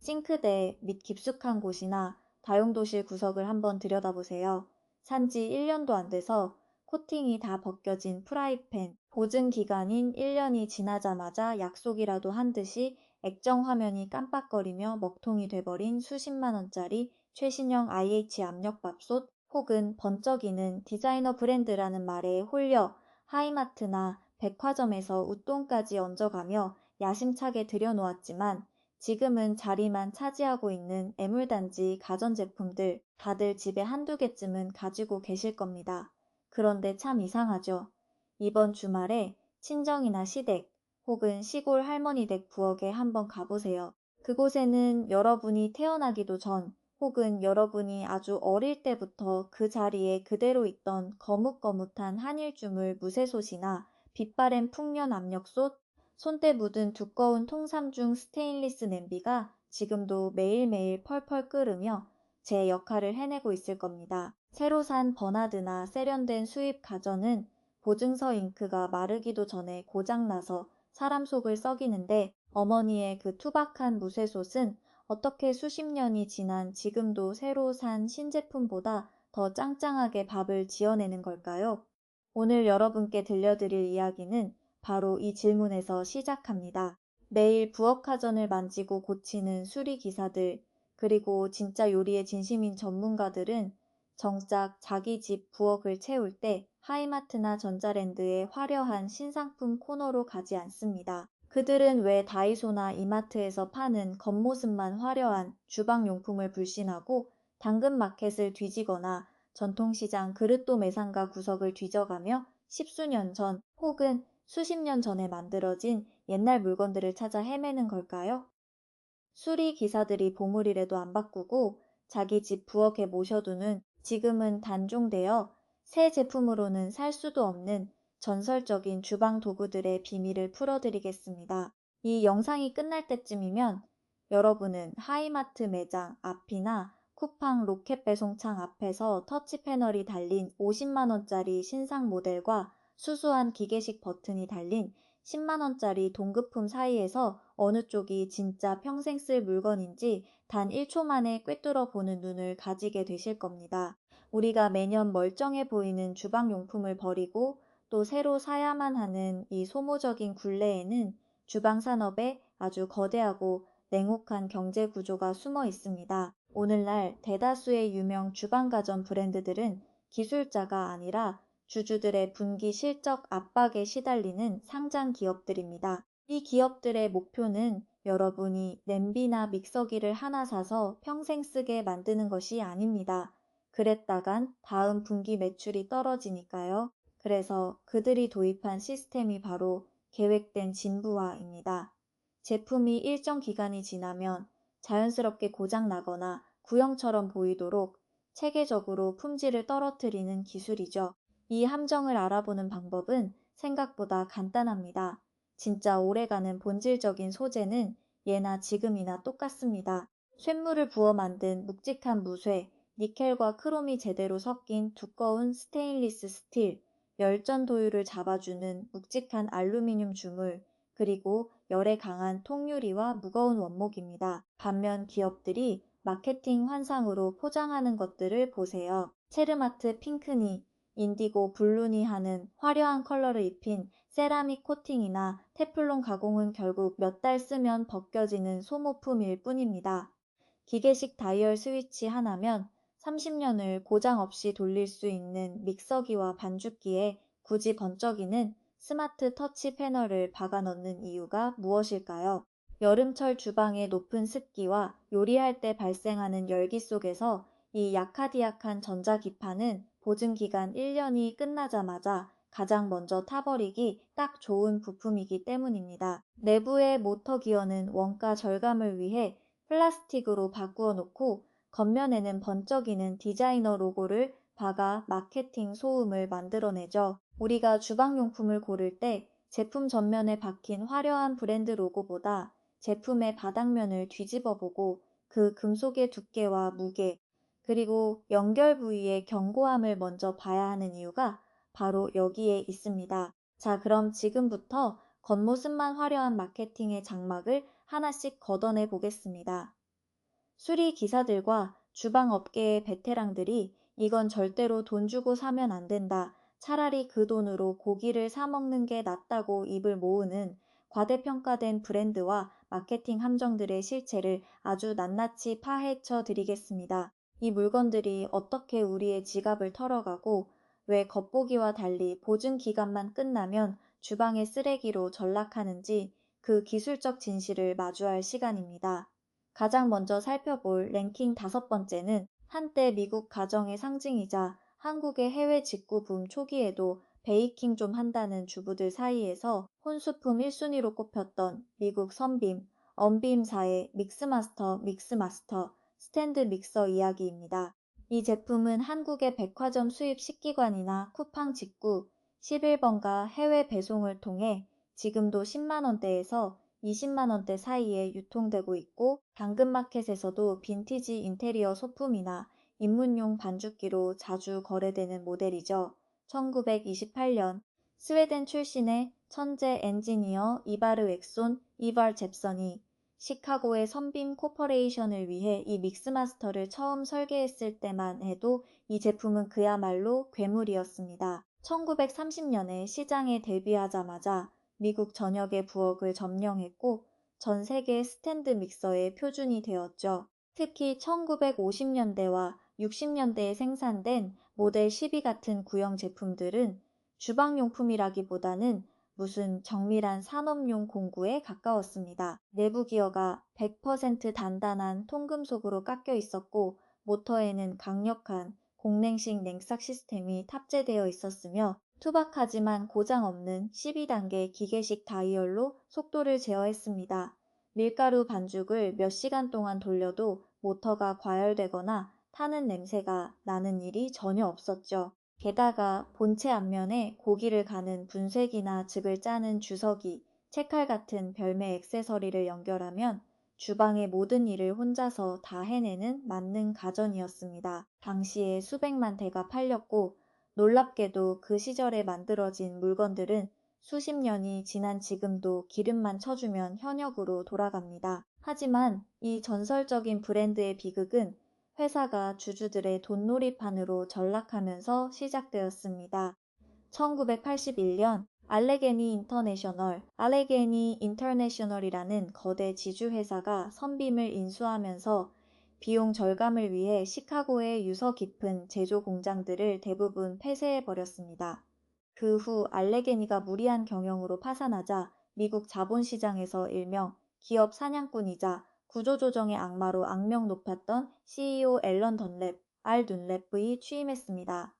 싱크대 및 깊숙한 곳이나 다용도실 구석을 한번 들여다보세요. 산지 1년도 안 돼서 코팅이 다 벗겨진 프라이팬, 보증 기간인 1년이 지나자마자 약속이라도 한 듯이 액정 화면이 깜빡거리며 먹통이 돼버린 수십만 원짜리 최신형 IH 압력밥솥 혹은 번쩍이는 디자이너 브랜드라는 말에 홀려 하이마트나 백화점에서 웃돈까지 얹어가며 야심차게 들여놓았지만 지금은 자리만 차지하고 있는 애물단지 가전제품들 다들 집에 한두 개쯤은 가지고 계실 겁니다. 그런데 참 이상하죠. 이번 주말에 친정이나 시댁 혹은 시골 할머니 댁 부엌에 한번 가보세요. 그곳에는 여러분이 태어나기도 전 혹은 여러분이 아주 어릴 때부터 그 자리에 그대로 있던 거뭇거뭇한 한일주물 무쇠솥이나 빛바랜 풍년 압력솥, 손때 묻은 두꺼운 통삼중 스테인리스 냄비가 지금도 매일매일 펄펄 끓으며 제 역할을 해내고 있을 겁니다. 새로 산 버나드나 세련된 수입 가전은 보증서 잉크가 마르기도 전에 고장나서 사람 속을 썩이는데 어머니의 그 투박한 무쇠솥은 어떻게 수십 년이 지난 지금도 새로 산 신제품보다 더 짱짱하게 밥을 지어내는 걸까요? 오늘 여러분께 들려드릴 이야기는 바로 이 질문에서 시작합니다. 매일 부엌가전을 만지고 고치는 수리기사들, 그리고 진짜 요리에 진심인 전문가들은 정작 자기 집 부엌을 채울 때 하이마트나 전자랜드의 화려한 신상품 코너로 가지 않습니다. 그들은 왜 다이소나 이마트에서 파는 겉모습만 화려한 주방용품을 불신하고 당근마켓을 뒤지거나 전통시장 그릇도매상가 구석을 뒤져가며 십수년 전 혹은 수십 년 전에 만들어진 옛날 물건들을 찾아 헤매는 걸까요? 수리 기사들이 보물이라도 안 바꾸고 자기 집 부엌에 모셔두는 지금은 단종되어 새 제품으로는 살 수도 없는 전설적인 주방 도구들의 비밀을 풀어드리겠습니다. 이 영상이 끝날 때쯤이면 여러분은 하이마트 매장 앞이나 쿠팡 로켓 배송창 앞에서 터치 패널이 달린 50만 원짜리 신상 모델과 수수한 기계식 버튼이 달린 10만 원짜리 동급품 사이에서 어느 쪽이 진짜 평생 쓸 물건인지 단 1초 만에 꿰뚫어 보는 눈을 가지게 되실 겁니다. 우리가 매년 멀쩡해 보이는 주방용품을 버리고 또 새로 사야만 하는 이 소모적인 굴레에는 주방 산업에 아주 거대하고 냉혹한 경제 구조가 숨어 있습니다. 오늘날 대다수의 유명 주방가전 브랜드들은 기술자가 아니라 주주들의 분기 실적 압박에 시달리는 상장 기업들입니다. 이 기업들의 목표는 여러분이 냄비나 믹서기를 하나 사서 평생 쓰게 만드는 것이 아닙니다. 그랬다간 다음 분기 매출이 떨어지니까요. 그래서 그들이 도입한 시스템이 바로 계획된 진부화입니다. 제품이 일정 기간이 지나면 자연스럽게 고장나거나 구형처럼 보이도록 체계적으로 품질을 떨어뜨리는 기술이죠. 이 함정을 알아보는 방법은 생각보다 간단합니다. 진짜 오래가는 본질적인 소재는 예나 지금이나 똑같습니다. 쇳물을 부어 만든 묵직한 무쇠, 니켈과 크롬이 제대로 섞인 두꺼운 스테인리스 스틸, 열전 도율을 잡아주는 묵직한 알루미늄 주물, 그리고 열에 강한 통유리와 무거운 원목입니다. 반면 기업들이 마케팅 환상으로 포장하는 것들을 보세요. 체르마트 핑크니, 인디고 블루니 하는 화려한 컬러를 입힌 세라믹 코팅이나 테플론 가공은 결국 몇 달 쓰면 벗겨지는 소모품일 뿐입니다. 기계식 다이얼 스위치 하나면 30년을 고장 없이 돌릴 수 있는 믹서기와 반죽기에 굳이 번쩍이는 스마트 터치 패널을 박아 넣는 이유가 무엇일까요? 여름철 주방의 높은 습기와 요리할 때 발생하는 열기 속에서 이 야카디약한 전자기판은 보증기간 1년이 끝나자마자 가장 먼저 타버리기 딱 좋은 부품이기 때문입니다. 내부의 모터 기어는 원가 절감을 위해 플라스틱으로 바꾸어 놓고 겉면에는 번쩍이는 디자이너 로고를 박아 마케팅 소음을 만들어내죠. 우리가 주방용품을 고를 때 제품 전면에 박힌 화려한 브랜드 로고보다 제품의 바닥면을 뒤집어 보고 그 금속의 두께와 무게, 그리고 연결 부위의 견고함을 먼저 봐야 하는 이유가 바로 여기에 있습니다. 자, 그럼 지금부터 겉모습만 화려한 마케팅의 장막을 하나씩 걷어내 보겠습니다. 수리 기사들과 주방업계의 베테랑들이 이건 절대로 돈 주고 사면 안 된다. 차라리 그 돈으로 고기를 사 먹는 게 낫다고 입을 모으는 과대평가된 브랜드와 마케팅 함정들의 실체를 아주 낱낱이 파헤쳐 드리겠습니다. 이 물건들이 어떻게 우리의 지갑을 털어가고 왜 겉보기와 달리 보증 기간만 끝나면 주방의 쓰레기로 전락하는지 그 기술적 진실을 마주할 시간입니다. 가장 먼저 살펴볼 랭킹 5번째는 한때 미국 가정의 상징이자 한국의 해외 직구 붐 초기에도 베이킹 좀 한다는 주부들 사이에서 혼수품 1순위로 꼽혔던 미국 선빔, 언빔사의 믹스마스터 스탠드 믹서 이야기입니다. 이 제품은 한국의 백화점 수입 식기관이나 쿠팡 직구 11번가 해외 배송을 통해 지금도 10만원대에서 20만원대 사이에 유통되고 있고 당근마켓에서도 빈티지 인테리어 소품이나 입문용 반죽기로 자주 거래되는 모델이죠. 1928년 스웨덴 출신의 천재 엔지니어 이바르 웩손 이발 잽선이 시카고의 선빔 코퍼레이션을 위해 이 믹스마스터를 처음 설계했을 때만 해도 이 제품은 그야말로 괴물이었습니다. 1930년에 시장에 데뷔하자마자 미국 전역의 부엌을 점령했고 전 세계 스탠드 믹서의 표준이 되었죠. 특히 1950년대와 60년대에 생산된 모델 12 같은 구형 제품들은 주방용품이라기보다는 무슨 정밀한 산업용 공구에 가까웠습니다. 내부 기어가 100% 단단한 통금속으로 깎여 있었고 모터에는 강력한 공냉식 냉싹 시스템이 탑재되어 있었으며 투박하지만 고장 없는 12단계 기계식 다이얼로 속도를 제어했습니다. 밀가루 반죽을 몇 시간 동안 돌려도 모터가 과열되거나 타는 냄새가 나는 일이 전혀 없었죠. 게다가 본체 앞면에 고기를 가는 분쇄기나 즙을 짜는 주석이, 채칼 같은 별매 액세서리를 연결하면 주방의 모든 일을 혼자서 다 해내는 만능 가전이었습니다. 당시에 수백만 대가 팔렸고 놀랍게도 그 시절에 만들어진 물건들은 수십 년이 지난 지금도 기름만 쳐주면 현역으로 돌아갑니다. 하지만 이 전설적인 브랜드의 비극은 회사가 주주들의 돈놀이판으로 전락하면서 시작되었습니다. 1981년 알레게니 인터내셔널이라는 거대 지주회사가 선빔을 인수하면서 비용 절감을 위해 시카고의 유서 깊은 제조 공장들을 대부분 폐쇄해버렸습니다. 그 후 알레게니가 무리한 경영으로 파산하자 미국 자본시장에서 일명 기업 사냥꾼이자 구조조정의 악마로 악명 높았던 CEO 앨런 던랩, 알 둔랩이 취임했습니다.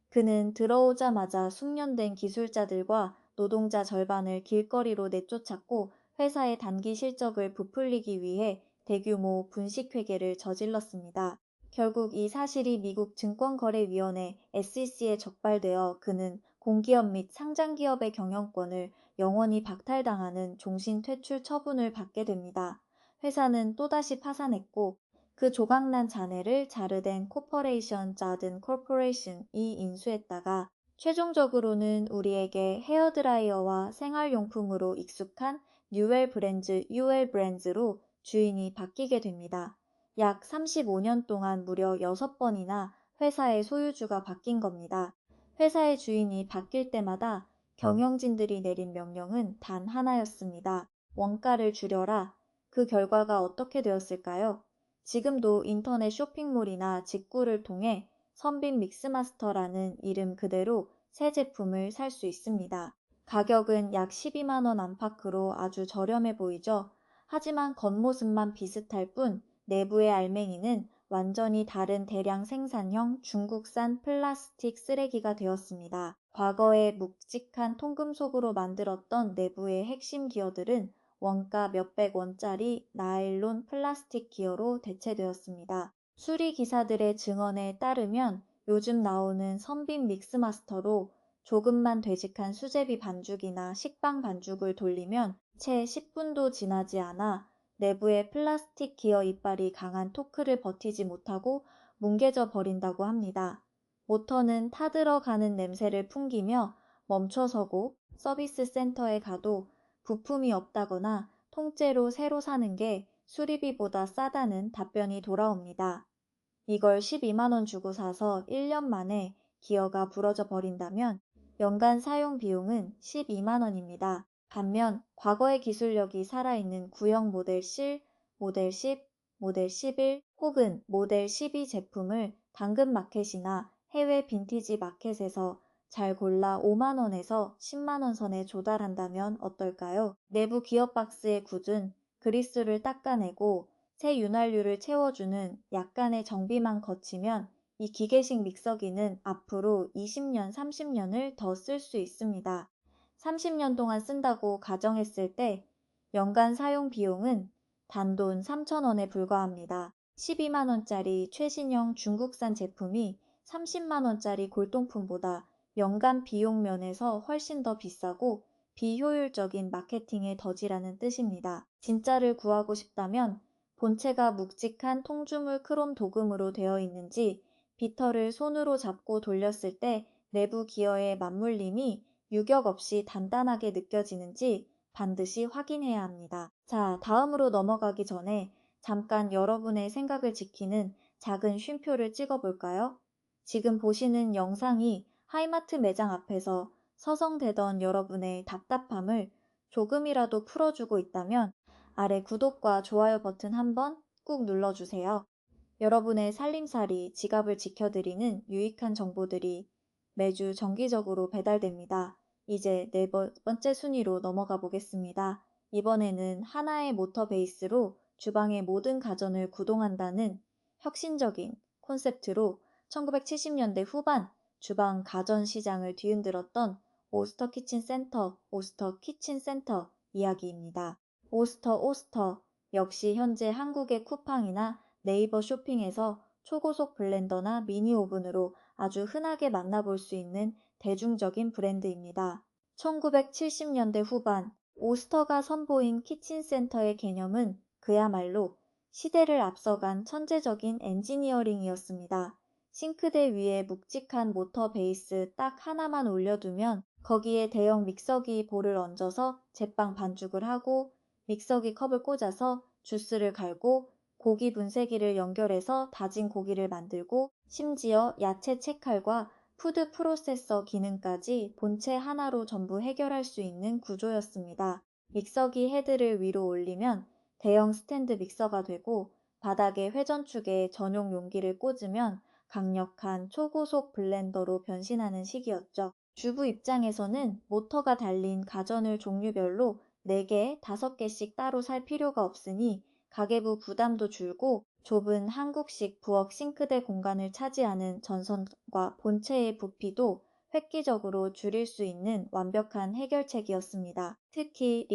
그는 들어오자마자 숙련된 기술자들과 노동자 절반을 길거리로 내쫓았고 회사의 단기 실적을 부풀리기 위해 대규모 분식회계를 저질렀습니다. 결국 이 사실이 미국 증권거래위원회 SEC에 적발되어 그는 공기업 및 상장기업의 경영권을 영원히 박탈당하는 종신 퇴출 처분을 받게 됩니다. 회사는 또다시 파산했고 그 조각난 잔해를 자르덴 코퍼레이션 자든 코퍼레이션이 인수했다가 최종적으로는 우리에게 헤어드라이어와 생활용품으로 익숙한 뉴웰 브랜드 UL 브랜드로 주인이 바뀌게 됩니다. 약 35년 동안 무려 6번이나 회사의 소유주가 바뀐 겁니다. 회사의 주인이 바뀔 때마다 경영진들이 내린 명령은 단 하나였습니다. 원가를 줄여라. 그 결과가 어떻게 되었을까요? 지금도 인터넷 쇼핑몰이나 직구를 통해 선빔 믹스마스터라는 이름 그대로 새 제품을 살 수 있습니다. 가격은 약 12만원 안팎으로 아주 저렴해 보이죠? 하지만 겉모습만 비슷할 뿐 내부의 알맹이는 완전히 다른 대량 생산형 중국산 플라스틱 쓰레기가 되었습니다. 과거에 묵직한 통금속으로 만들었던 내부의 핵심 기어들은 원가 몇백 원짜리 나일론 플라스틱 기어로 대체되었습니다. 수리 기사들의 증언에 따르면 요즘 나오는 선빔 믹스마스터로 조금만 되직한 수제비 반죽이나 식빵 반죽을 돌리면 채 10분도 지나지 않아 내부의 플라스틱 기어 이빨이 강한 토크를 버티지 못하고 뭉개져 버린다고 합니다. 모터는 타들어가는 냄새를 풍기며 멈춰서고 서비스 센터에 가도 부품이 없다거나 통째로 새로 사는 게 수리비보다 싸다는 답변이 돌아옵니다. 이걸 12만 원 주고 사서 1년 만에 기어가 부러져 버린다면 연간 사용 비용은 12만 원입니다. 반면 과거의 기술력이 살아있는 구형 모델 7, 모델 10, 모델 11 혹은 모델 12 제품을 당근마켓이나 해외 빈티지 마켓에서 잘 골라 5만 원에서 10만 원 선에 조달한다면 어떨까요? 내부 기어 박스에 굳은 그리스를 닦아내고 새 윤활유를 채워주는 약간의 정비만 거치면 이 기계식 믹서기는 앞으로 20년, 30년을 더 쓸 수 있습니다. 30년 동안 쓴다고 가정했을 때 연간 사용 비용은 단돈 3,000원에 불과합니다. 12만 원짜리 최신형 중국산 제품이 30만 원짜리 골동품보다 연간 비용 면에서 훨씬 더 비싸고 비효율적인 마케팅의 덕이라는 뜻입니다. 진짜를 구하고 싶다면 본체가 묵직한 통주물 크롬 도금으로 되어 있는지, 비터를 손으로 잡고 돌렸을 때 내부 기어의 맞물림이 유격 없이 단단하게 느껴지는지 반드시 확인해야 합니다. 자, 다음으로 넘어가기 전에 잠깐 여러분의 생각을 지키는 작은 쉼표를 찍어볼까요? 지금 보시는 영상이 하이마트 매장 앞에서 서성대던 여러분의 답답함을 조금이라도 풀어주고 있다면 아래 구독과 좋아요 버튼 한번 꾹 눌러주세요. 여러분의 살림살이 지갑을 지켜드리는 유익한 정보들이 매주 정기적으로 배달됩니다. 이제 네 번째 순위로 넘어가 보겠습니다. 이번에는 하나의 모터 베이스로 주방의 모든 가전을 구동한다는 혁신적인 콘셉트로 1970년대 후반 주방 가전 시장을 뒤흔들었던 오스터 키친 센터 이야기입니다. 오스터 역시 현재 한국의 쿠팡이나 네이버 쇼핑에서 초고속 블렌더나 미니 오븐으로 아주 흔하게 만나볼 수 있는 대중적인 브랜드입니다. 1970년대 후반 오스터가 선보인 키친센터의 개념은 그야말로 시대를 앞서간 천재적인 엔지니어링이었습니다. 싱크대 위에 묵직한 모터 베이스 딱 하나만 올려두면 거기에 대형 믹서기 볼을 얹어서 제빵 반죽을 하고 믹서기 컵을 꽂아서 주스를 갈고 고기 분쇄기를 연결해서 다진 고기를 만들고 심지어 야채 채칼과 푸드 프로세서 기능까지 본체 하나로 전부 해결할 수 있는 구조였습니다. 믹서기 헤드를 위로 올리면 대형 스탠드 믹서가 되고 바닥에 회전축에 전용 용기를 꽂으면 강력한 초고속 블렌더로 변신하는 시기였죠. 주부 입장에서는 모터가 달린 가전을 종류별로 4개, 5개씩 따로 살 필요가 없으니 가계부 부담도 줄고 좁은 한국식 부엌 싱크대 공간을 차지하는 전선과 본체의 부피도 획기적으로 줄일 수 있는 완벽한 해결책이었습니다. 특히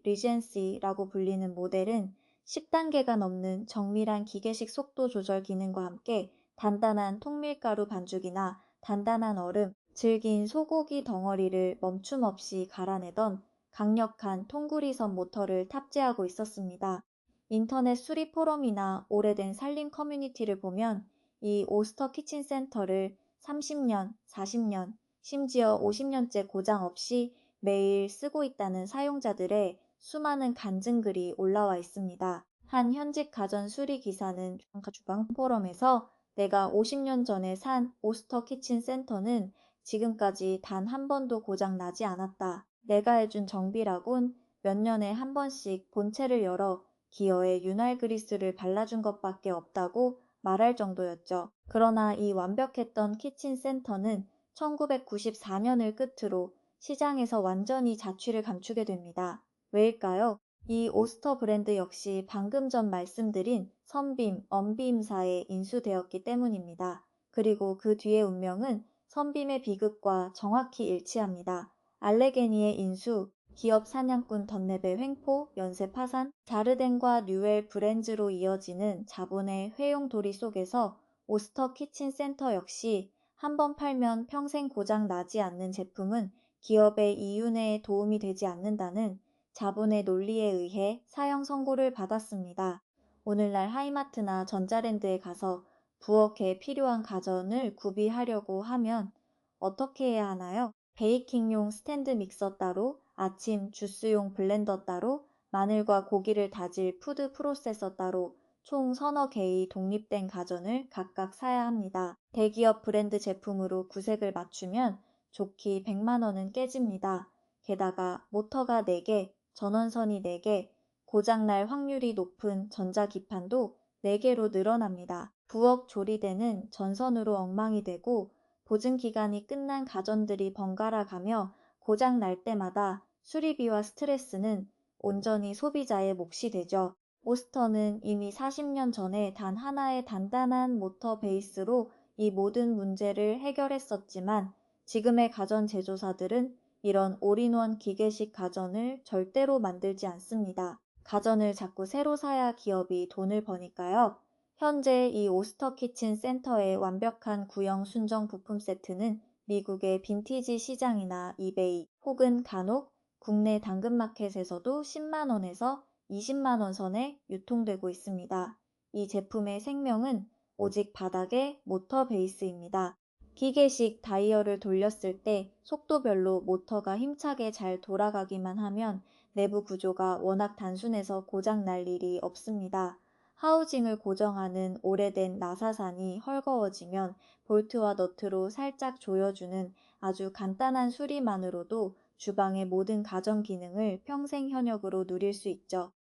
리젠시라고 불리는 모델은 10단계가 넘는 정밀한 기계식 속도 조절 기능과 함께 단단한 통밀가루 반죽이나 단단한 얼음, 질긴 소고기 덩어리를 멈춤 없이 갈아내던 강력한 통구리선 모터를 탑재하고 있었습니다. 인터넷 수리 포럼이나 오래된 살림 커뮤니티를 보면 이 오스터 키친센터를 30년, 40년, 심지어 50년째 고장 없이 매일 쓰고 있다는 사용자들의 수많은 간증글이 올라와 있습니다. 한 현직 가전 수리 기사는 주방 포럼에서 내가 50년 전에 산 오스터 키친센터는 지금까지 단 한 번도 고장 나지 않았다. 내가 해준 정비라곤 몇 년에 한 번씩 본체를 열어 기어에 윤활 그리스를 발라준 것밖에 없다고 말할 정도였죠. 그러나 이 완벽했던 키친센터는 1994년을 끝으로 시장에서 완전히 자취를 감추게 됩니다. 왜일까요? 이 오스터 브랜드 역시 방금 전 말씀드린 선빔, 언빔사에 인수되었기 때문입니다. 그리고 그 뒤의 운명은 선빔의 비극과 정확히 일치합니다. 알레게니의 인수, 기업 사냥꾼 덧랩의 횡포, 연쇄 파산, 자르덴과 뉴엘 브랜즈로 이어지는 자본의 회용도리 속에서 오스터 키친센터 역시 한 번 팔면 평생 고장 나지 않는 제품은 기업의 이윤에 도움이 되지 않는다는 자본의 논리에 의해 사형 선고를 받았습니다. 오늘날 하이마트나 전자랜드에 가서 부엌에 필요한 가전을 구비하려고 하면 어떻게 해야 하나요? 베이킹용 스탠드 믹서 따로, 아침 주스용 블렌더 따로, 마늘과 고기를 다질 푸드 프로세서 따로 총 서너 개의 독립된 가전을 각각 사야 합니다. 대기업 브랜드 제품으로 구색을 맞추면 좋기 100만 원은 깨집니다. 게다가 모터가 4개, 전원선이 4개, 고장날 확률이 높은 전자기판도 4개로 늘어납니다. 부엌 조리대는 전선으로 엉망이 되고 보증기간이 끝난 가전들이 번갈아 가며 고장 날 때마다 수리비와 스트레스는 온전히 소비자의 몫이 되죠. 오스터는 이미 40년 전에 단 하나의 단단한 모터 베이스로 이 모든 문제를 해결했었지만 지금의 가전 제조사들은 이런 올인원 기계식 가전을 절대로 만들지 않습니다. 가전을 자꾸 새로 사야 기업이 돈을 버니까요. 현재 이 오스터 키친 센터의 완벽한 구형 순정 부품 세트는 미국의 빈티지 시장이나 이베이 혹은 간혹 국내 당근마켓에서도 10만 원에서 20만 원 선에 유통되고 있습니다. 이 제품의 생명은 오직 바닥의 모터 베이스입니다. 기계식 다이얼을 돌렸을 때 속도별로 모터가 힘차게 잘 돌아가기만 하면 내부 구조가 워낙 단순해서 고장 날 일이 없습니다. 하우징을 고정하는 오래된 나사산이 헐거워지면 볼트와 너트로 살짝 조여주는 아주 간단한 수리만으로도 주방의 모든 가전 기능을 평생 현역으로 누릴 수 있죠.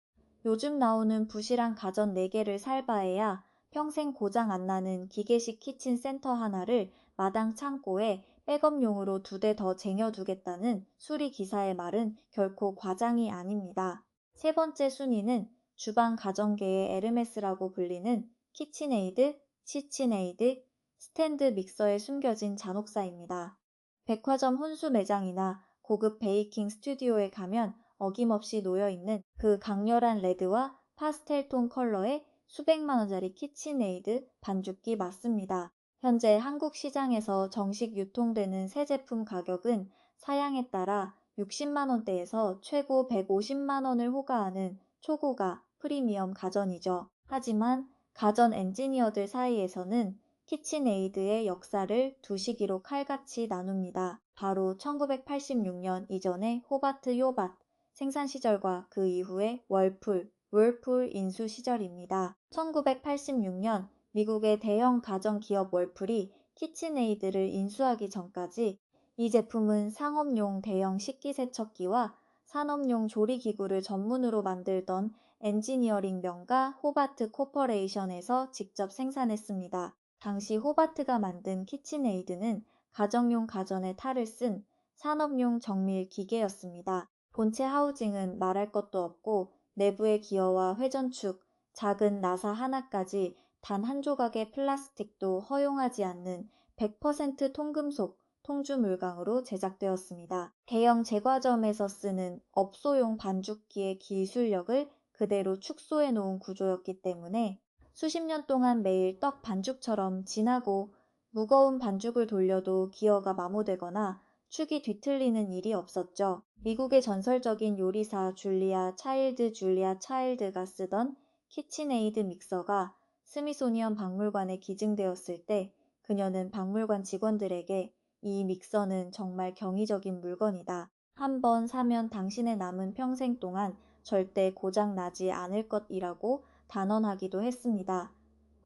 요즘 나오는 부실한 가전 4개를 살 바에야 평생 고장 안 나는 기계식 키친 센터 하나를 마당 창고에 백업용으로 2대 더 쟁여두겠다는 수리 기사의 말은 결코 과장이 아닙니다. 세 번째 순위는 주방 가전계의 에르메스라고 불리는 키친에이드, 치친에이드, 스탠드 믹서에 숨겨진 잔혹사입니다. 백화점 혼수 매장이나 고급 베이킹 스튜디오에 가면 어김없이 놓여있는 그 강렬한 레드와 파스텔 톤 컬러의 수백만 원짜리 키친에이드 반죽기 맞습니다. 현재 한국 시장에서 정식 유통되는 새 제품 가격은 사양에 따라 60만 원대에서 최고 150만 원을 호가하는 초고가 프리미엄 가전이죠. 하지만 가전 엔지니어들 사이에서는 키친에이드의 역사를 두 시기로 칼같이 나눕니다. 바로 1986년 이전의 호바트 요밭 생산 시절과 그 이후의 월풀 인수 시절입니다. 1986년 미국의 대형 가전 기업 월풀이 키친에이드를 인수하기 전까지 이 제품은 상업용 대형 식기세척기와 산업용 조리기구를 전문으로 만들던 엔지니어링 명가 호바트 코퍼레이션에서 직접 생산했습니다. 당시 호바트가 만든 키친에이드는 가정용 가전에 탈을 쓴 산업용 정밀 기계였습니다. 본체 하우징은 말할 것도 없고 내부의 기어와 회전축, 작은 나사 하나까지 단 한 조각의 플라스틱도 허용하지 않는 100% 통금속, 통주물강으로 제작되었습니다. 대형 제과점에서 쓰는 업소용 반죽기의 기술력을 그대로 축소해 놓은 구조였기 때문에 수십 년 동안 매일 떡 반죽처럼 진하고 무거운 반죽을 돌려도 기어가 마모되거나 축이 뒤틀리는 일이 없었죠. 미국의 전설적인 요리사 줄리아 차일드가 쓰던 키친에이드 믹서가 스미소니언 박물관에 기증되었을 때 그녀는 박물관 직원들에게 이 믹서는 정말 경이적인 물건이다. 한 번 사면 당신의 남은 평생 동안 절대 고장 나지 않을 것이라고 단언하기도 했습니다.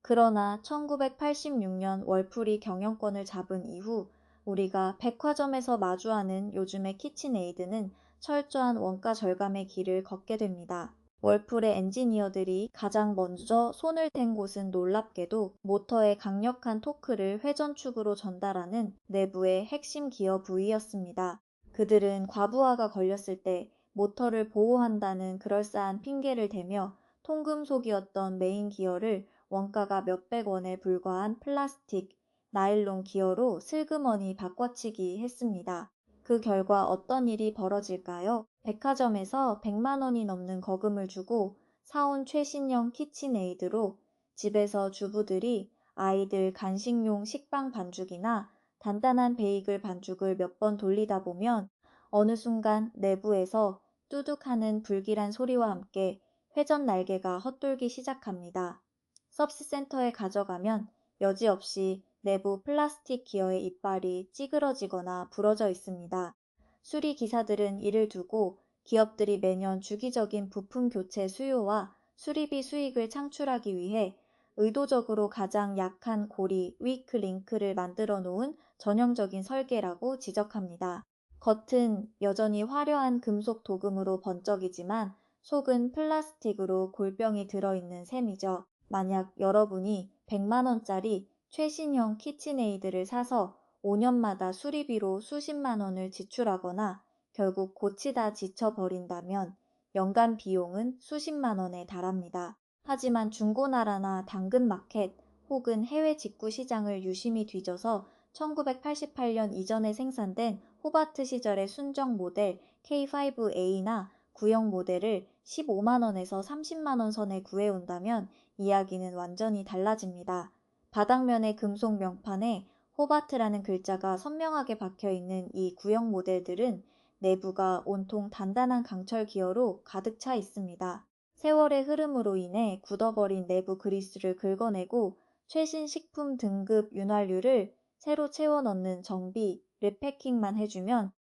그러나 1986년 월풀이 경영권을 잡은 이후 우리가 백화점에서 마주하는 요즘의 키친에이드는 철저한 원가 절감의 길을 걷게 됩니다. 월풀의 엔지니어들이 가장 먼저 손을 댄 곳은 놀랍게도 모터의 강력한 토크를 회전축으로 전달하는 내부의 핵심 기어 부위였습니다. 그들은 과부하가 걸렸을 때 모터를 보호한다는 그럴싸한 핑계를 대며 통금속이었던 메인 기어를 원가가 몇백 원에 불과한 플라스틱, 나일론 기어로 슬그머니 바꿔치기 했습니다. 그 결과 어떤 일이 벌어질까요? 백화점에서 100만 원이 넘는 거금을 주고 사온 최신형 키친에이드로 집에서 주부들이 아이들 간식용 식빵 반죽이나 단단한 베이글 반죽을 몇 번 돌리다 보면 어느 순간 내부에서 뚜둑하는 불길한 소리와 함께 회전 날개가 헛돌기 시작합니다. 서비스 센터에 가져가면 여지없이 내부 플라스틱 기어의 이빨이 찌그러지거나 부러져 있습니다. 수리 기사들은 이를 두고 기업들이 매년 주기적인 부품 교체 수요와 수리비 수익을 창출하기 위해 의도적으로 가장 약한 고리, 위크 링크를 만들어 놓은 전형적인 설계라고 지적합니다. 겉은 여전히 화려한 금속 도금으로 번쩍이지만 속은 플라스틱으로 골병이 들어있는 셈이죠. 만약 여러분이 100만 원짜리 최신형 키친에이드를 사서 5년마다 수리비로 수십만 원을 지출하거나 결국 고치다 지쳐버린다면 연간 비용은 수십만 원에 달합니다. 하지만 중고나라나 당근마켓 혹은 해외 직구 시장을 유심히 뒤져서 1988년 이전에 생산된 호바트 시절의 순정 모델 K5A나 구형 모델을 15만 원에서 30만 원 선에 구해온다면 이야기는 완전히 달라집니다. 바닥면의 금속 명판에 호바트라는 글자가 선명하게 박혀있는 이 구형 모델들은 내부가 온통 단단한 강철 기어로 가득 차 있습니다. 세월의 흐름으로 인해 굳어버린 내부 그리스를 긁어내고 최신 식품 등급 윤활유를 새로 채워 넣는 정비, 리패킹만 해주면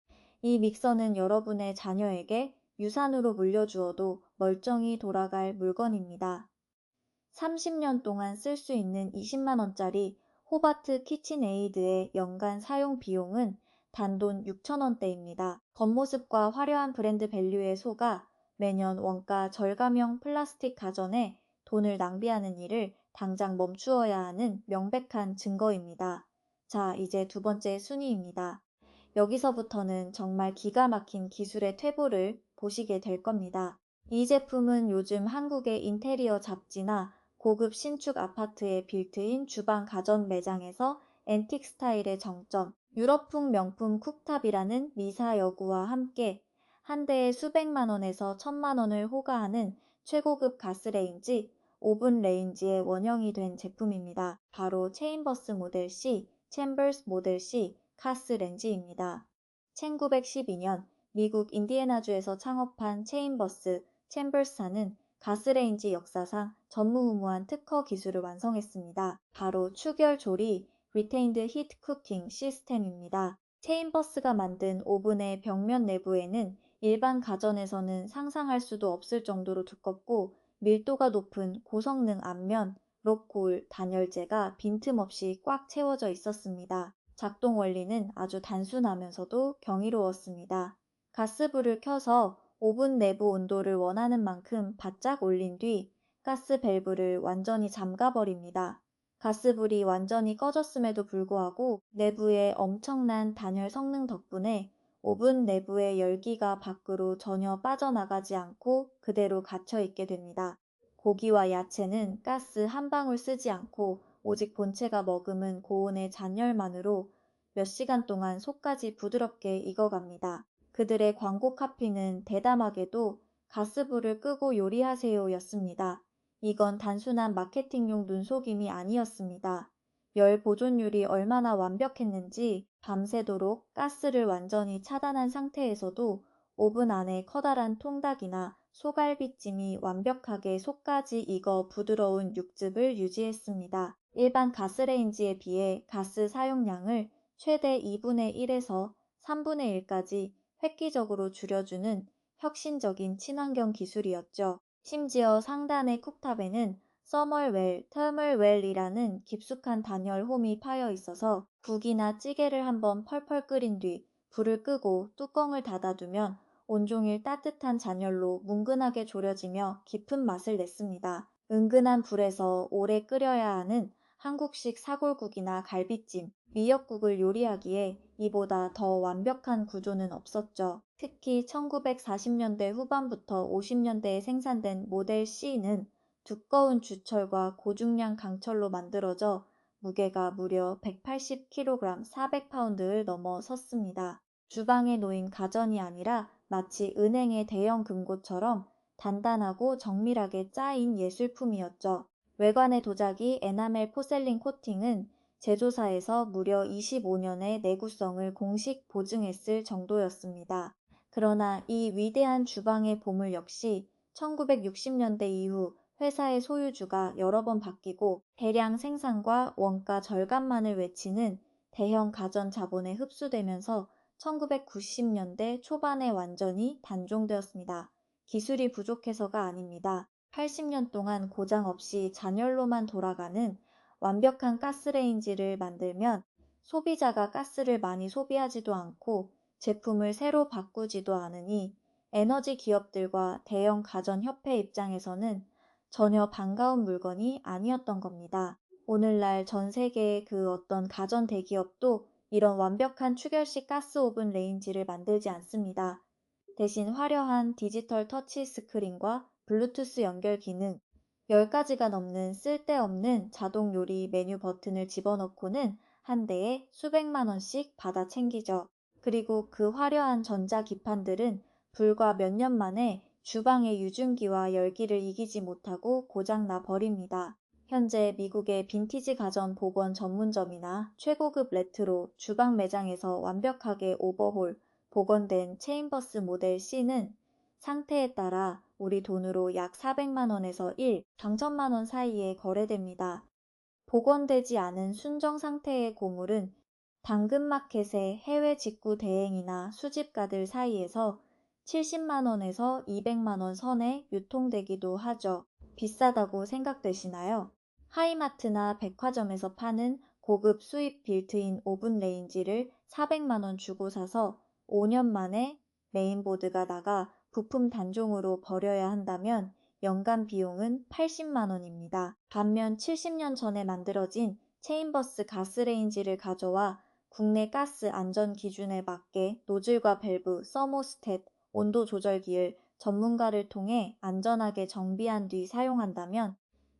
이 믹서는 여러분의 자녀에게 유산으로 물려주어도 멀쩡히 돌아갈 물건입니다. 30년 동안 쓸 수 있는 20만 원짜리 호바트 키친에이드의 연간 사용 비용은 단돈 6천 원대입니다. 겉모습과 화려한 브랜드 밸류에 속아 매년 원가 절감형 플라스틱 가전에 돈을 낭비하는 일을 당장 멈추어야 하는 명백한 증거입니다. 자, 이제 두 번째 순위입니다. 여기서부터는 정말 기가 막힌 기술의 퇴보를 보시게 될 겁니다. 이 제품은 요즘 한국의 인테리어 잡지나 고급 신축 아파트의 빌트인 주방 가전 매장에서 앤틱 스타일의 정점, 유럽풍 명품 쿡탑이라는 미사 여구와 함께 한 대에 수백만 원에서 천만 원을 호가하는 최고급 가스레인지, 오븐 레인지의 원형이 된 제품입니다. 바로 체인버스 모델 C, 챔버스 모델 C, 가스렌지입니다. 1912년 미국 인디애나주에서 창업한 체인버스, 챔버스사는 가스레인지 역사상 전무후무한 특허 기술을 완성했습니다. 바로 추결 조리, Retained Heat Cooking 시스템입니다. 체인버스가 만든 오븐의 벽면 내부에는 일반 가전에서는 상상할 수도 없을 정도로 두껍고 밀도가 높은 고성능 앞면, 록골, 단열재가 빈틈없이 꽉 채워져 있었습니다. 작동 원리는 아주 단순하면서도 경이로웠습니다. 가스불을 켜서 오븐 내부 온도를 원하는 만큼 바짝 올린 뒤 가스 밸브를 완전히 잠가버립니다. 가스불이 완전히 꺼졌음에도 불구하고 내부의 엄청난 단열 성능 덕분에 오븐 내부의 열기가 밖으로 전혀 빠져나가지 않고 그대로 갇혀 있게 됩니다. 고기와 야채는 가스 한 방울 쓰지 않고 오직 본체가 머금은 고온의 잔열만으로 몇 시간 동안 속까지 부드럽게 익어갑니다. 그들의 광고 카피는 대담하게도 가스불을 끄고 요리하세요 였습니다. 이건 단순한 마케팅용 눈속임이 아니었습니다. 열 보존율이 얼마나 완벽했는지 밤새도록 가스를 완전히 차단한 상태에서도 오븐 안에 커다란 통닭이나 소갈비찜이 완벽하게 속까지 익어 부드러운 육즙을 유지했습니다. 일반 가스레인지에 비해 가스 사용량을 최대 2분의 1에서 3분의 1까지 획기적으로 줄여주는 혁신적인 친환경 기술이었죠. 심지어 상단의 쿡탑에는 서멀웰, 터멀웰이라는 깊숙한 단열 홈이 파여 있어서 국이나 찌개를 한번 펄펄 끓인 뒤 불을 끄고 뚜껑을 닫아두면 온종일 따뜻한 잔열로 뭉근하게 졸여지며 깊은 맛을 냈습니다. 은근한 불에서 오래 끓여야 하는 한국식 사골국이나 갈비찜, 미역국을 요리하기에 이보다 더 완벽한 구조는 없었죠. 특히 1940년대 후반부터 50년대에 생산된 모델 C는 두꺼운 주철과 고중량 강철로 만들어져 무게가 무려 180kg, 400파운드를 넘어섰습니다. 주방에 놓인 가전이 아니라 마치 은행의 대형 금고처럼 단단하고 정밀하게 짜인 예술품이었죠. 외관의 도자기 에나멜 포셀린 코팅은 제조사에서 무려 25년의 내구성을 공식 보증했을 정도였습니다. 그러나 이 위대한 주방의 보물 역시 1960년대 이후 회사의 소유주가 여러 번 바뀌고 대량 생산과 원가 절감만을 외치는 대형 가전 자본에 흡수되면서 1990년대 초반에 완전히 단종되었습니다. 기술이 부족해서가 아닙니다. 80년 동안 고장 없이 잔열로만 돌아가는 완벽한 가스레인지를 만들면 소비자가 가스를 많이 소비하지도 않고 제품을 새로 바꾸지도 않으니 에너지 기업들과 대형 가전협회 입장에서는 전혀 반가운 물건이 아니었던 겁니다. 오늘날 전 세계의 그 어떤 가전 대기업도 이런 완벽한 추결식 가스 오븐 레인지를 만들지 않습니다. 대신 화려한 디지털 터치 스크린과 블루투스 연결 기능, 10가지가 넘는 쓸데없는 자동 요리 메뉴 버튼을 집어넣고는 한 대에 수백만 원씩 받아 챙기죠. 그리고 그 화려한 전자 기판들은 불과 몇 년 만에 주방의 유증기와 열기를 이기지 못하고 고장나 버립니다. 현재 미국의 빈티지 가전 복원 전문점이나 최고급 레트로 주방 매장에서 완벽하게 오버홀, 복원된 체인버스 모델 C는 상태에 따라 우리 돈으로 약 400만 원에서 1, 3천만 원 사이에 거래됩니다. 복원되지 않은 순정 상태의 고물은 당근마켓의 해외 직구 대행이나 수집가들 사이에서 70만 원에서 200만 원 선에 유통되기도 하죠. 비싸다고 생각되시나요? 하이마트나 백화점에서 파는 고급 수입 빌트인 오븐 레인지를 400만 원 주고 사서 5년 만에 메인보드가 나가 부품 단종으로 버려야 한다면 연간 비용은 80만 원입니다. 반면 70년 전에 만들어진 체인버스 가스레인지를 가져와 국내 가스 안전 기준에 맞게 노즐과 밸브, 서모스탯, 온도 조절기를 전문가를 통해 안전하게 정비한 뒤 사용한다면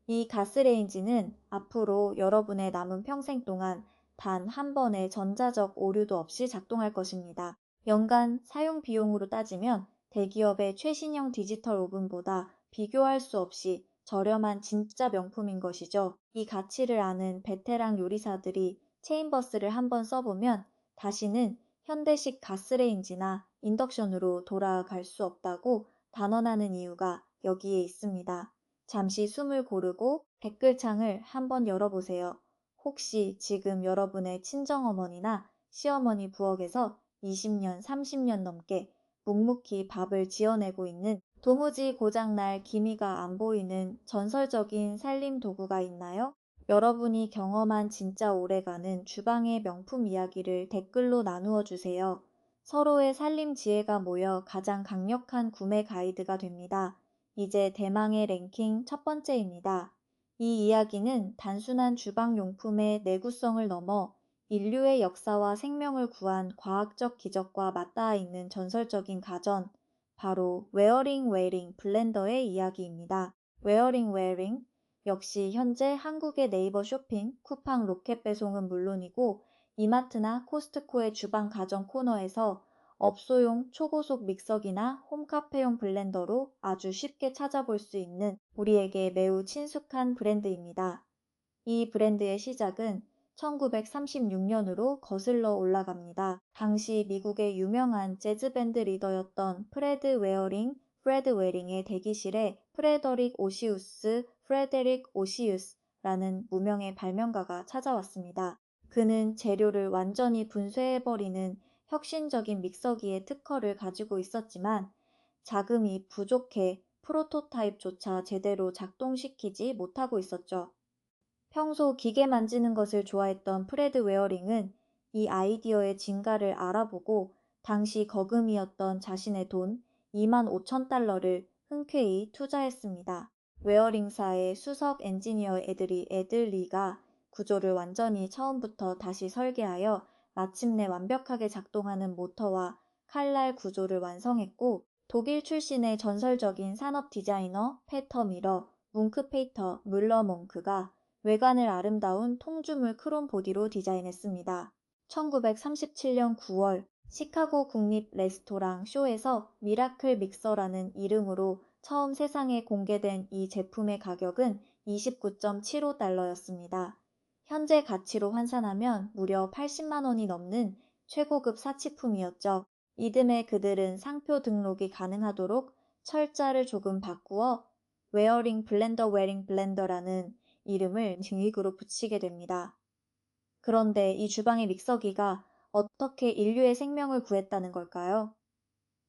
이 가스레인지는 앞으로 여러분의 남은 평생 동안 단 한 번의 전자적 오류도 없이 작동할 것입니다. 연간 사용 비용으로 따지면 대기업의 최신형 디지털 오븐보다 비교할 수 없이 저렴한 진짜 명품인 것이죠. 이 가치를 아는 베테랑 요리사들이 체인버스를 한번 써보면 다시는 현대식 가스레인지나 인덕션으로 돌아갈 수 없다고 단언하는 이유가 여기에 있습니다. 잠시 숨을 고르고 댓글창을 한번 열어보세요. 혹시 지금 여러분의 친정어머니나 시어머니 부엌에서 20년, 30년 넘게 묵묵히 밥을 지어내고 있는 도무지 고장날 기미가 안 보이는 전설적인 살림 도구가 있나요? 여러분이 경험한 진짜 오래가는 주방의 명품 이야기를 댓글로 나누어 주세요. 서로의 살림 지혜가 모여 가장 강력한 구매 가이드가 됩니다. 이제 대망의 랭킹 첫 번째입니다. 이 이야기는 단순한 주방용품의 내구성을 넘어 인류의 역사와 생명을 구한 과학적 기적과 맞닿아 있는 전설적인 가전, 바로 웨어링 웨어링 블렌더의 이야기입니다. 웨어링 웨어링 역시 현재 한국의 네이버 쇼핑, 쿠팡 로켓 배송은 물론이고 이마트나 코스트코의 주방 가전 코너에서 업소용 초고속 믹서기나 홈카페용 블렌더로 아주 쉽게 찾아볼 수 있는 우리에게 매우 친숙한 브랜드입니다. 이 브랜드의 시작은 1936년으로 거슬러 올라갑니다. 당시 미국의 유명한 재즈 밴드 리더였던 프레드 웨링의 대기실에 프레데릭 오시우스라는 무명의 발명가가 찾아왔습니다. 그는 재료를 완전히 분쇄해버리는 혁신적인 믹서기의 특허를 가지고 있었지만 자금이 부족해 프로토타입조차 제대로 작동시키지 못하고 있었죠. 평소 기계 만지는 것을 좋아했던 프레드 웨어링은 이 아이디어의 진가를 알아보고 당시 거금이었던 자신의 돈 2만 5천 달러를 흔쾌히 투자했습니다. 웨어링사의 수석 엔지니어 애들리가 구조를 완전히 처음부터 다시 설계하여 마침내 완벽하게 작동하는 모터와 칼날 구조를 완성했고 독일 출신의 전설적인 산업 디자이너 페터 미러, 뭉크 페이터 물러 몽크가 외관을 아름다운 통주물 크롬 보디로 디자인했습니다. 1937년 9월 시카고 국립 레스토랑 쇼에서 미라클 믹서라는 이름으로 처음 세상에 공개된 이 제품의 가격은 29.75달러였습니다. 현재 가치로 환산하면 무려 80만 원이 넘는 최고급 사치품이었죠. 이듬해 그들은 상표 등록이 가능하도록 철자를 조금 바꾸어 웨어링 블렌더라는 이름을 증익으로 붙이게 됩니다. 그런데 이 주방의 믹서기가 어떻게 인류의 생명을 구했다는 걸까요?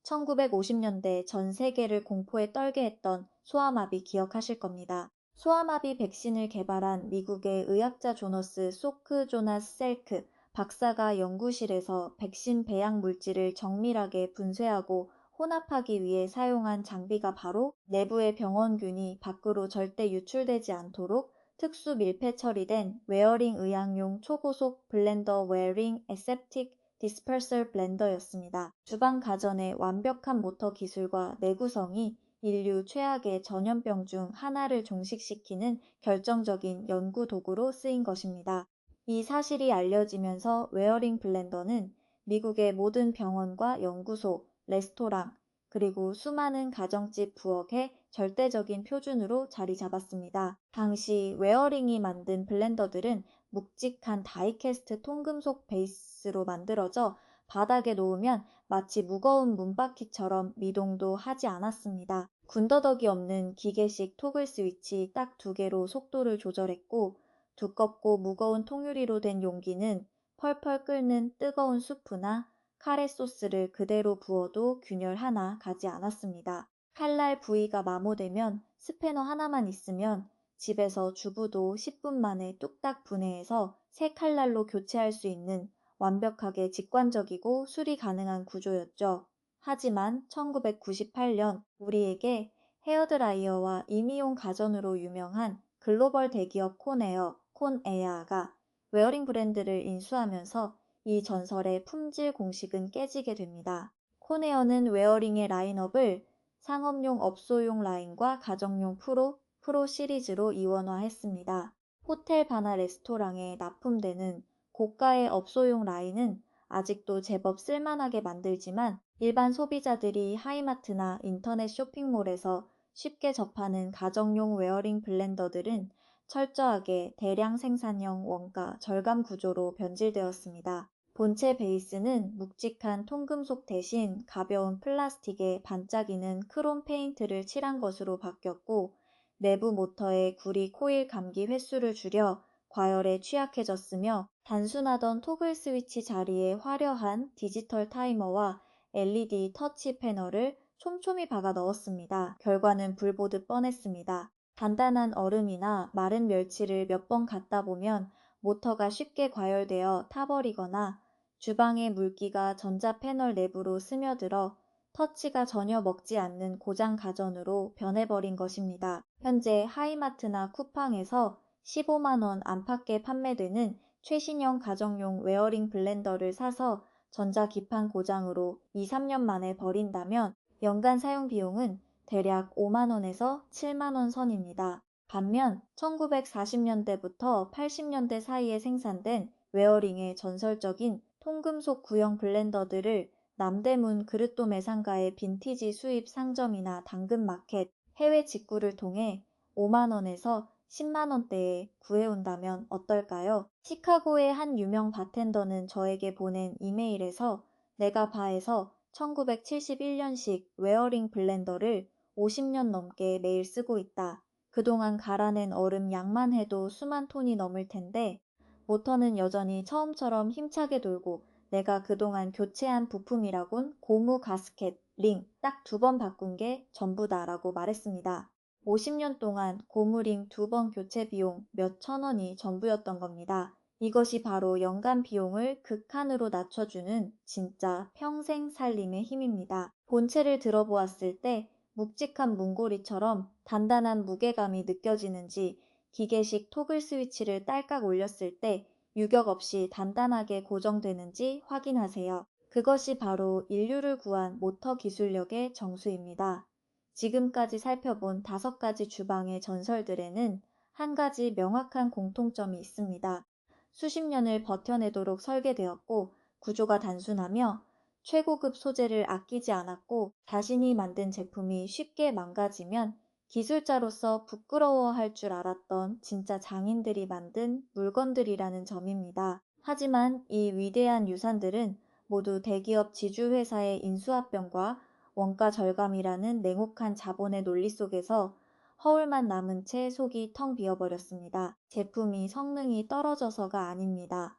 1950년대 전 세계를 공포에 떨게 했던 소아마비 기억하실 겁니다. 소아마비 백신을 개발한 미국의 의학자 조너스 소크 조나스 셀크 박사가 연구실에서 백신 배양 물질을 정밀하게 분쇄하고 혼합하기 위해 사용한 장비가 바로 내부의 병원균이 밖으로 절대 유출되지 않도록 특수 밀폐 처리된 웨어링 의학용 초고속 블렌더 웨어링 에셉틱 디스퍼설 블렌더였습니다. 주방 가전의 완벽한 모터 기술과 내구성이 인류 최악의 전염병 중 하나를 종식시키는 결정적인 연구 도구로 쓰인 것입니다. 이 사실이 알려지면서 웨어링 블렌더는 미국의 모든 병원과 연구소, 레스토랑, 그리고 수많은 가정집 부엌의 절대적인 표준으로 자리 잡았습니다. 당시 웨어링이 만든 블렌더들은 묵직한 다이캐스트 통금속 베이스로 만들어져 바닥에 놓으면 마치 무거운 문바퀴처럼 미동도 하지 않았습니다. 군더더기 없는 기계식 토글 스위치 딱 2개로 속도를 조절했고 두껍고 무거운 통유리로 된 용기는 펄펄 끓는 뜨거운 수프나 카레 소스를 그대로 부어도 균열 하나 가지 않았습니다. 칼날 부위가 마모되면 스패너 하나만 있으면 집에서 주부도 10분 만에 뚝딱 분해해서 새 칼날로 교체할 수 있는 완벽하게 직관적이고 수리 가능한 구조였죠. 하지만 1998년 우리에게 헤어드라이어와 임의용 가전으로 유명한 글로벌 대기업 콘에어가 웨어링 브랜드를 인수하면서 이 전설의 품질 공식은 깨지게 됩니다. 콘에어는 웨어링의 라인업을 상업용 업소용 라인과 가정용 프로 시리즈로 이원화했습니다. 호텔 바나 레스토랑에 납품되는 고가의 업소용 라인은 아직도 제법 쓸만하게 만들지만 일반 소비자들이 하이마트나 인터넷 쇼핑몰에서 쉽게 접하는 가정용 웨어링 블렌더들은 철저하게 대량 생산형 원가 절감 구조로 변질되었습니다. 본체 베이스는 묵직한 통금속 대신 가벼운 플라스틱에 반짝이는 크롬 페인트를 칠한 것으로 바뀌었고 내부 모터의 구리 코일 감기 횟수를 줄여 과열에 취약해졌으며 단순하던 토글 스위치 자리에 화려한 디지털 타이머와 LED 터치 패널을 촘촘히 박아 넣었습니다. 결과는 불보듯 뻔했습니다. 단단한 얼음이나 마른 멸치를 몇 번 갖다 보면 모터가 쉽게 과열되어 타버리거나 주방의 물기가 전자 패널 내부로 스며들어 터치가 전혀 먹지 않는 고장 가전으로 변해버린 것입니다. 현재 하이마트나 쿠팡에서 15만 원 안팎에 판매되는 최신형 가정용 웨어링 블렌더를 사서 전자기판 고장으로 2, 3년 만에 버린다면 연간 사용 비용은 대략 5만 원에서 7만 원 선입니다. 반면 1940년대부터 80년대 사이에 생산된 웨어링의 전설적인 통금속 구형 블렌더들을 남대문 그릇도 매상가의 빈티지 수입 상점이나 당근마켓, 해외 직구를 통해 5만 원에서 10만 원대에 구해온다면 어떨까요? 시카고의 한 유명 바텐더는 저에게 보낸 이메일에서 내가 바에서 1971년식 웨어링 블렌더를 50년 넘게 매일 쓰고 있다. 그동안 갈아낸 얼음 양만 해도 수만 톤이 넘을 텐데 모터는 여전히 처음처럼 힘차게 돌고 내가 그동안 교체한 부품이라곤 고무 가스켓, 링 딱 2번 바꾼 게 전부다라고 말했습니다. 50년 동안 고무링 2번 교체 비용 몇 천 원이 전부였던 겁니다. 이것이 바로 연간 비용을 극한으로 낮춰주는 진짜 평생 살림의 힘입니다. 본체를 들어보았을 때 묵직한 문고리처럼 단단한 무게감이 느껴지는지 기계식 토글 스위치를 딸깍 올렸을 때 유격 없이 단단하게 고정되는지 확인하세요. 그것이 바로 인류를 구한 모터 기술력의 정수입니다. 지금까지 살펴본 5가지 주방의 전설들에는 한 가지 명확한 공통점이 있습니다. 수십 년을 버텨내도록 설계되었고 구조가 단순하며 최고급 소재를 아끼지 않았고 자신이 만든 제품이 쉽게 망가지면 기술자로서 부끄러워할 줄 알았던 진짜 장인들이 만든 물건들이라는 점입니다. 하지만 이 위대한 유산들은 모두 대기업 지주회사의 인수합병과 원가 절감이라는 냉혹한 자본의 논리 속에서 허울만 남은 채 속이 텅 비어버렸습니다. 제품이 성능이 떨어져서가 아닙니다.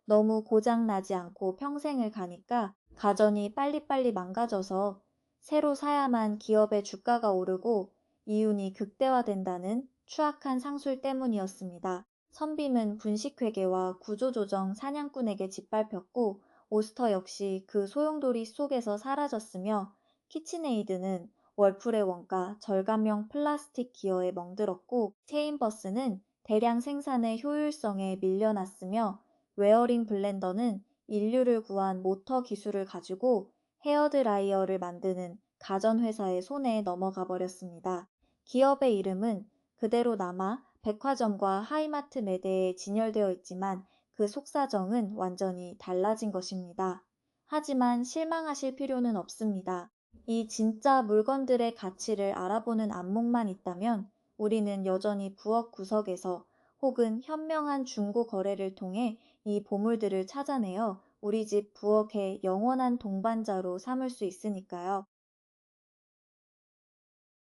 너무 고장나지 않고 평생을 가니까 가전이 빨리빨리 망가져서 새로 사야만 기업의 주가가 오르고 이윤이 극대화된다는 추악한 상술 때문이었습니다. 선빔은 분식회계와 구조조정 사냥꾼에게 짓밟혔고 오스터 역시 그 소용돌이 속에서 사라졌으며 키친에이드는 월풀의 원가 절감형 플라스틱 기어에 멍들었고 체인버스는 대량 생산의 효율성에 밀려났으며 웨어링 블렌더는 인류를 구한 모터 기술을 가지고 헤어드라이어를 만드는 가전회사의 손에 넘어가 버렸습니다. 기업의 이름은 그대로 남아 백화점과 하이마트 매대에 진열되어 있지만 그 속사정은 완전히 달라진 것입니다. 하지만 실망하실 필요는 없습니다. 이 진짜 물건들의 가치를 알아보는 안목만 있다면 우리는 여전히 부엌 구석에서 혹은 현명한 중고 거래를 통해 이 보물들을 찾아내어 우리 집 부엌의 영원한 동반자로 삼을 수 있으니까요.